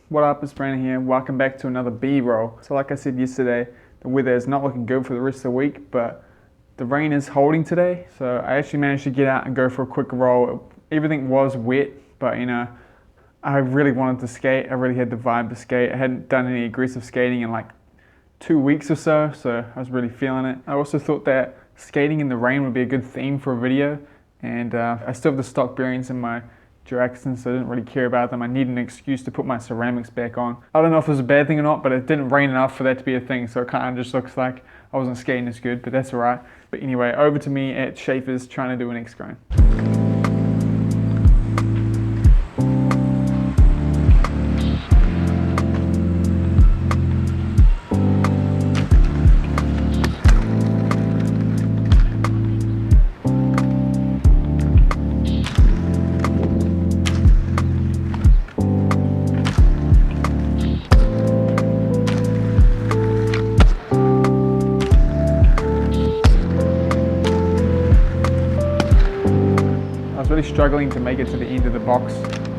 What up, it's Brandon here. Welcome back to another B-roll. So like I said yesterday, the weather is not looking good for the rest of the week, but the rain is holding today. So I actually managed to get out and go for a quick roll. Everything was wet, but I really wanted to skate. I really had the vibe to skate. I hadn't done any aggressive skating in like 2 weeks or so I was really feeling it. I also thought that skating in the rain would be a good theme for a video, and I still have the stock bearings in my Jacksons, so I didn't really care about them. I needed an excuse to put my ceramics back on. I don't know if it was a bad thing or not, but it didn't rain enough for that to be a thing, so it kind of just looks like I wasn't skating as good, but that's alright. But anyway, over to me at Schaefer's trying to do an X grind. Really struggling to make it to the end of the box.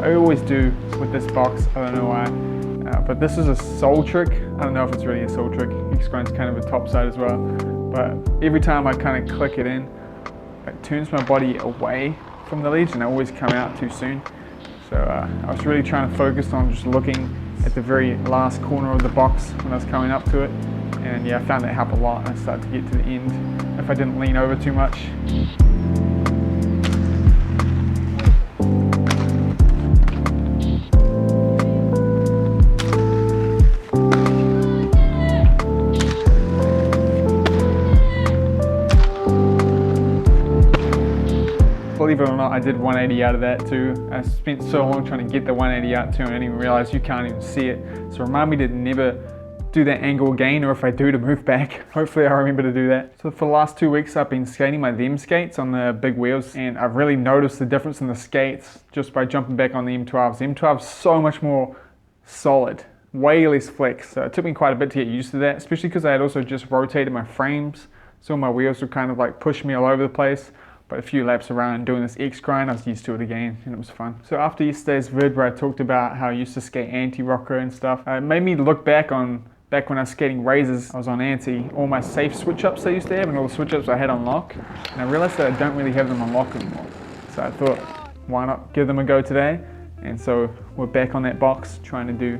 I always do with this box, I don't know why, but this is a soul trick. I don't know if it's really a soul trick. X grind's kind of a top side as well, but every time I kind of click it in, it turns my body away from the ledge and I always come out too soon. So I was really trying to focus on just looking at the very last corner of the box when I was coming up to it, and yeah, I found that helped a lot. I started to get to the end if I didn't lean over too much. Believe it or not, I did 180 out of that too. I spent so long trying to get the 180 out too, and I didn't even realize you can't even see it. So remind me to never do that angle again, or if I do, to move back. Hopefully I remember to do that. So for the last 2 weeks, I've been skating my them skates on the big wheels, and I've really noticed the difference in the skates just by jumping back on the M12s. The M12's so much more solid, way less flex. So it took me quite a bit to get used to that, especially because I had also just rotated my frames. So my wheels were kind of like pushing me all over the place. But a few laps around doing this X grind, I was used to it again, and it was fun. So after yesterday's vid where I talked about how I used to skate anti-rocker and stuff, it made me look back when I was skating razors. I was on anti, all my safe switch-ups I used to have and all the switch-ups I had on lock, and I realized that I don't really have them on lock anymore. So I thought, why not give them a go today? And so we're back on that box trying to do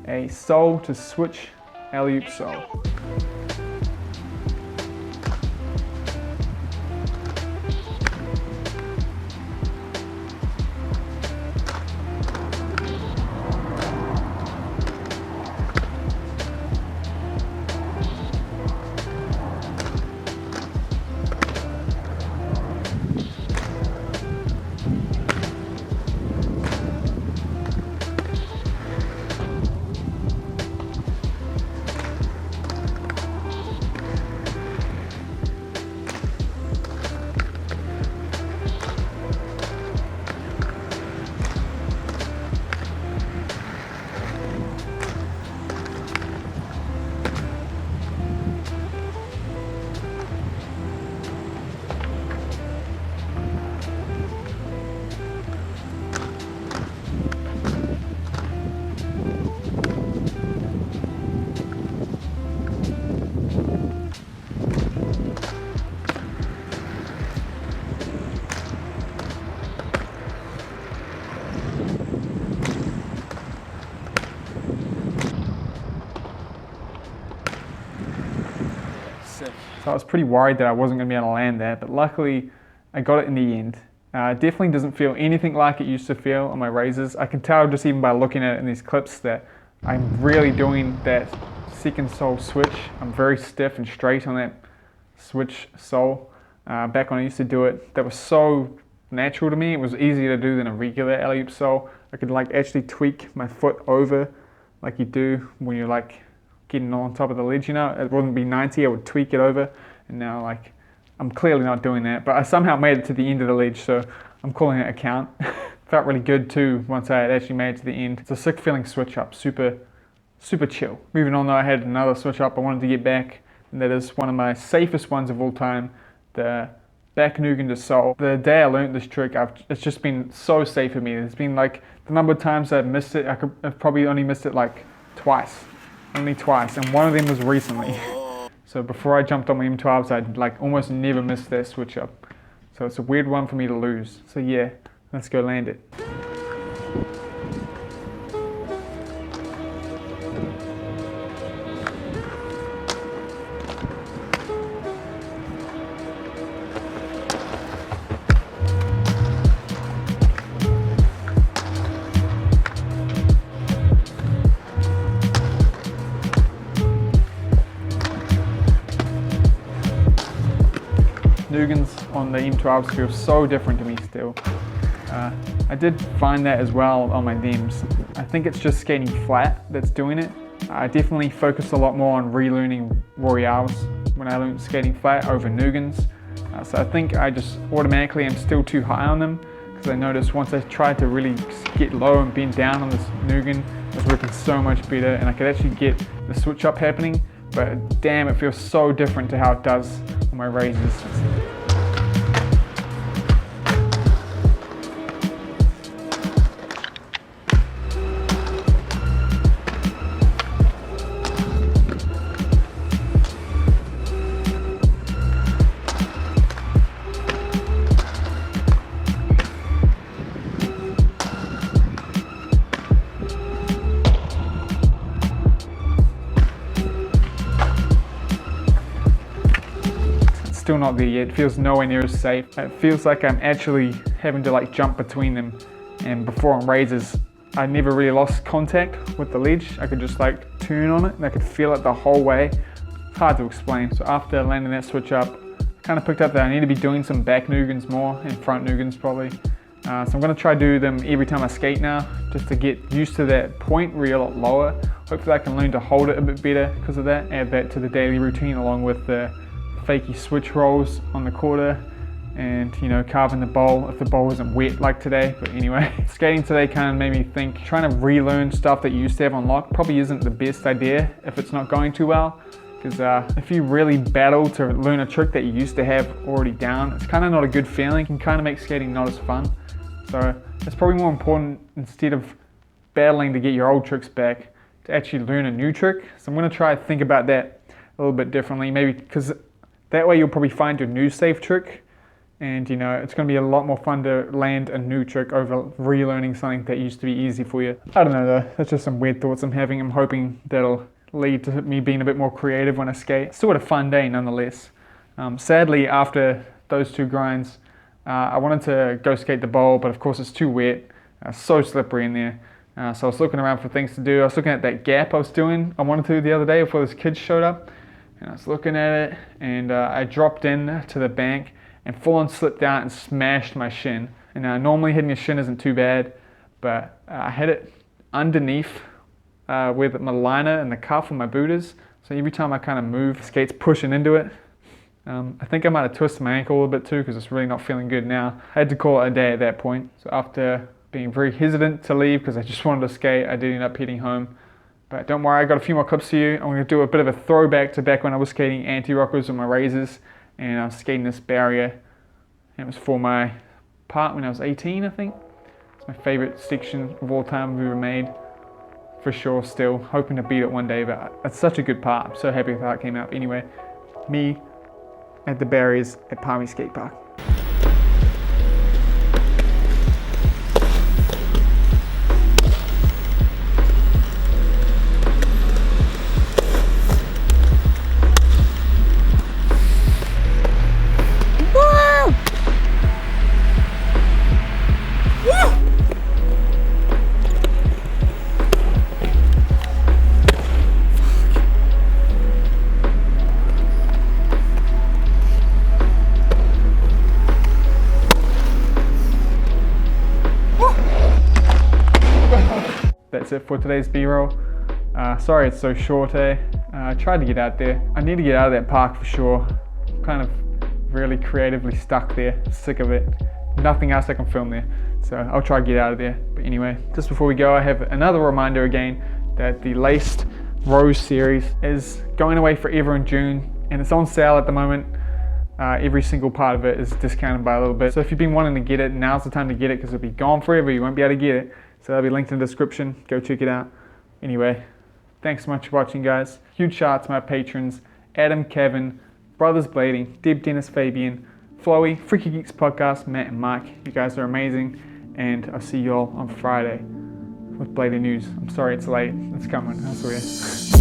a sole to switch alley-oop sole. So I was pretty worried that I wasn't going to be able to land that, but luckily I got it in the end. It definitely doesn't feel anything like it used to feel on my razors. I can tell just even by looking at it in these clips that I'm really doing that second sole switch. I'm very stiff and straight on that switch sole. Back when I used to do it, that was so natural to me. It was easier to do than a regular alley-oop sole. I could like actually tweak my foot over like you do when you're like getting on top of the ledge, you know. It wouldn't be 90, I would tweak it over, and now like I'm clearly not doing that, but I somehow made it to the end of the ledge, so I'm calling it a count. Felt really good too once I had actually made it to the end. It's a sick feeling switch up, super chill. Moving on though, I had another switch up I wanted to get back, and that is one of my safest ones of all time, the back nougat to sole. The day I learned this trick, it's just been so safe for me. It's been like the number of times I've missed it, I've probably only missed it like twice. Only twice, and one of them was recently. So before I jumped on my M12s, I'd like almost never missed that switch up. So it's a weird one for me to lose. So yeah, let's go land it. Nougans on the M12s feel so different to me still. I did find that as well on my DEMs. I think it's just skating flat that's doing it. I definitely focused a lot more on relearning Royales when I learned skating flat over Nougans. So I think I just automatically am still too high on them, because I noticed once I tried to really get low and bend down on this Nougan, it was working so much better and I could actually get the switch up happening. But damn, it feels so different to how it does on my razors. Still not there yet. It feels nowhere near as safe. It feels like I'm actually having to like jump between them, and before on razors I never really lost contact with the ledge. I could just like turn on it and I could feel it the whole way. It's hard to explain. So after landing that switch up, I kind of picked up that I need to be doing some back Nougans more and front Nougans probably. So I'm going to try to do them every time I skate now, just to get used to that point where you're a lot lower. Hopefully I can learn to hold it a bit better because of that. Add that to the daily routine along with the fakey switch rolls on the quarter, and you know, carving the bowl if the bowl isn't wet like today. But anyway, skating today kind of made me think trying to relearn stuff that you used to have on lock probably isn't the best idea if it's not going too well, because if you really battle to learn a trick that you used to have already down, it's kind of not a good feeling. It can kind of make skating not as fun. So it's probably more important, instead of battling to get your old tricks back, to actually learn a new trick. So I'm going to try to think about that a little bit differently, maybe, because that way you'll probably find your new safe trick, and you know, it's going to be a lot more fun to land a new trick over relearning something that used to be easy for you. I don't know though, that's just some weird thoughts I'm having. I'm hoping that'll lead to me being a bit more creative when I skate. Still had a fun day nonetheless. Sadly, after those two grinds, I wanted to go skate the bowl, but of course it's too wet, so slippery in there. So I was looking around for things to do. I was looking at that gap I was doing, I wanted to the other day before this kid showed up. And I was looking at it, and I dropped in to the bank and full on slipped out and smashed my shin. And normally hitting a shin isn't too bad, but I hit it underneath where my liner and the cuff of my boot is. So every time I kind of move, the skate's pushing into it. I think I might have twisted my ankle a little bit too, because it's really not feeling good now. I had to call it a day at that point. So after being very hesitant to leave because I just wanted to skate, I did end up heading home. But don't worry, I got a few more clips for you. I'm going to do a bit of a throwback to back when I was skating anti-rockers with my razors, and I was skating this barrier. And it was for my part when I was 18, I think. It's my favorite section of all time we've ever made, for sure. Still hoping to beat it one day, but it's such a good part. I'm so happy with how it came out. Anyway, me at the barriers at Palmy Skate Park. That's it for today's B-roll. Sorry it's so short, eh? I tried to get out there. I need to get out of that park for sure. I'm kind of really creatively stuck there, sick of it. Nothing else I can film there. So I'll try to get out of there. But anyway, just before we go, I have another reminder again that the Laced Rose series is going away forever in June, and it's on sale at the moment. every single part of it is discounted by a little bit. So if you've been wanting to get it, now's the time to get it because it'll be gone forever. You won't be able to get it. So that'll be linked in the description. Go check it out. Anyway, thanks so much for watching, guys. Huge shout out to my patrons, Adam, Kevin, Brothers Blading, Deb, Dennis, Fabian, Flowy, Freaky Geeks Podcast, Matt and Mike. You guys are amazing. And I'll see you all on Friday with Blading News. I'm sorry it's late. It's coming, I swear.